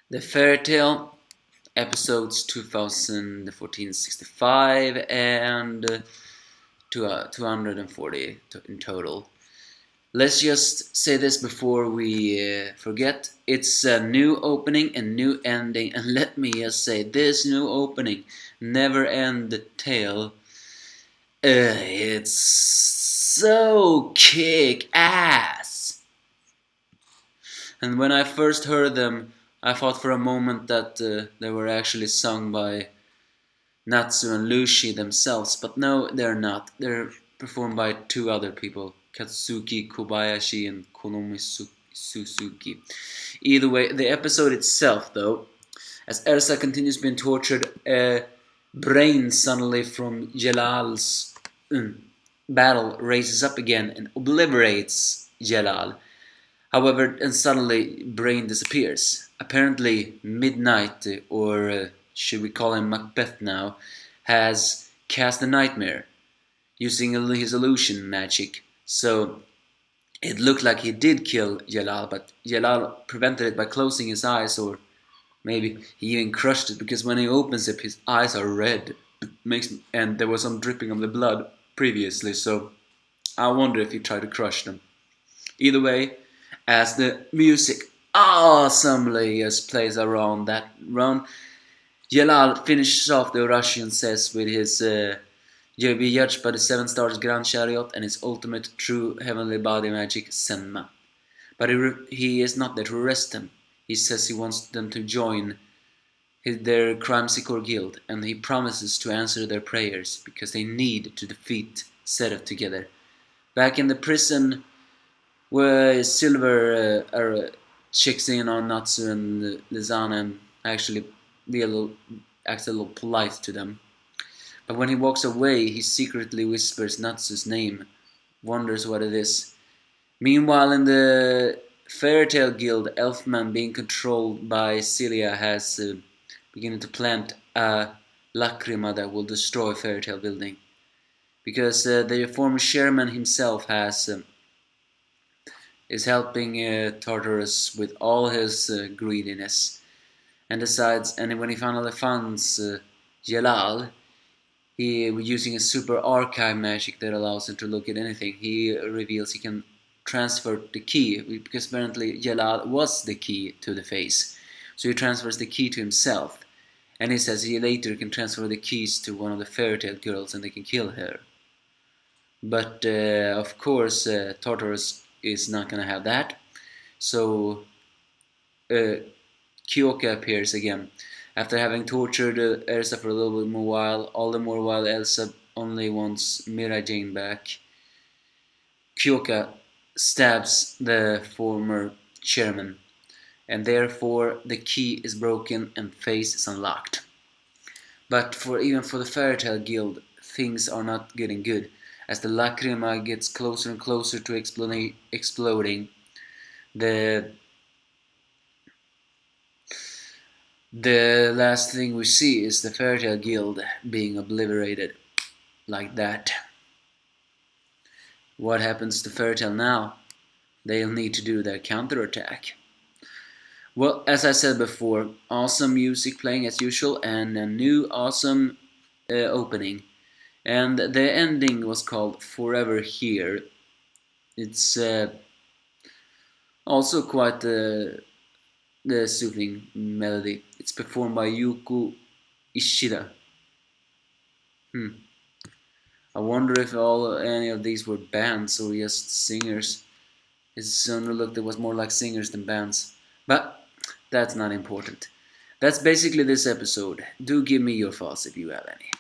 The Fairy Tale episodes 2014-65 and 240 in total. Let's just say this before we forget. It's a new opening and new ending, and let me just say this new opening, Never End Tale, it's so kick ass. And when I first heard them, I thought for a moment that they were actually sung by Natsu and Lucy themselves, but no, they're not. They're performed by two other people, Katsuki Kobayashi and Konomi Suzuki. Either way, the episode itself, though, as Elsa continues being tortured, a brain suddenly from Jelal's battle raises up again and obliterates Jelal. However, and suddenly Brain disappears. Apparently Midnight, or should we call him Macbeth now, has cast a nightmare using his illusion magic. So it looked like he did kill Jalal, but Jalal prevented it by closing his eyes, or maybe he even crushed it, because when he opens it his eyes are red. And there was some dripping of the blood previously, so I wonder if he tried to crush them. Either way, as the music awesomely just plays around that run, Jalal finishes off the Russian says with his you'll be judged by the 7 stars Grand Chariot and his ultimate true heavenly body magic, Senma. But he is not there to arrest them. He says he wants them to join their Crimsicor Guild, and he promises to answer their prayers because they need to defeat Seraph together. Back in the prison, where Silver checks in on Natsu and Lizana and actually acts a little polite to them. But when he walks away, he secretly whispers Natsu's name, wonders what it is. Meanwhile, in the Fairy Tale Guild, Elfman, being controlled by Celia, has beginning to plant a lacrima that will destroy Fairy Tale Building. Because the former chairman himself is helping Tartarus with all his greediness, and decides. And when he finally finds Jalal, he, using a super archive magic that allows him to look at anything, he reveals he can transfer the key, because apparently Jalal was the key to the face. So he transfers the key to himself, and he says he later can transfer the keys to one of the Fairy Tale girls and they can kill her. But of course Tartarus is not gonna have that, so Kyoka appears again. After having tortured Elsa for a little bit more while, all the more while Elsa only wants Mira Jane back, Kyoka stabs the former chairman, and therefore the key is broken and face is unlocked. But even for the Fairy Tale Guild, things are not getting good, as the lacrima gets closer and closer to exploding. The last thing we see is the Fairy Tale Guild being obliterated like that. What happens to Fairy Tale now? They'll need to do their counterattack. Well, as I said before, awesome music playing as usual and a new awesome opening. And the ending was called Forever Here. It's also quite the soothing melody. It's performed by Yuko Ishida. I wonder if any of these were bands or just singers. It sooner looked it was more like singers than bands. But that's not important. That's basically this episode. Do give me your thoughts if you have any.